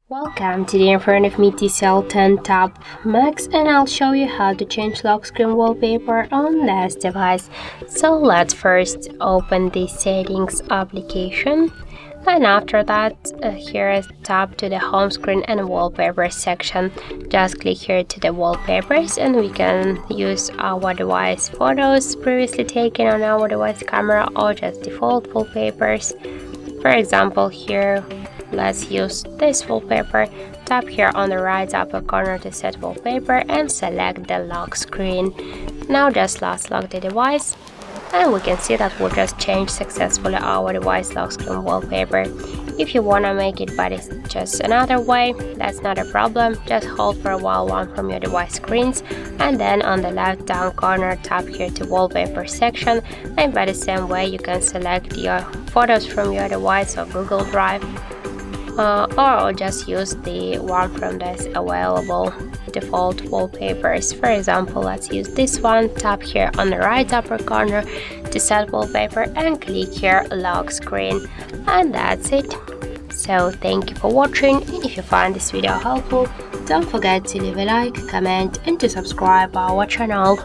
Welcome, today in front of me TCL 10 Tab Max, and I'll show you how to change lock screen wallpaper on this device. So let's first open the settings application, and after that here tap to the home screen and wallpaper section. Just click here to the wallpapers and we can use our device photos previously taken on our device camera or just default wallpapers. For example, here let's use this wallpaper. Tap here on the right upper corner to set wallpaper and select the lock screen. Now just last lock the device and we can see that we just changed successfully our device lock screen wallpaper. If you wanna make it but it's just another way, that's not a problem. Just hold for a while one from your device screens and then on the left down corner tap here to wallpaper section, and by the same way you can select your photos from your device or Google Drive. Or just use the one from this available default wallpapers. For example, let's use this one. Tap here on the right upper corner to set wallpaper and click here lock screen, and that's it. So thank you for watching, and if you find this video helpful, don't forget to leave a like, comment and to subscribe our channel.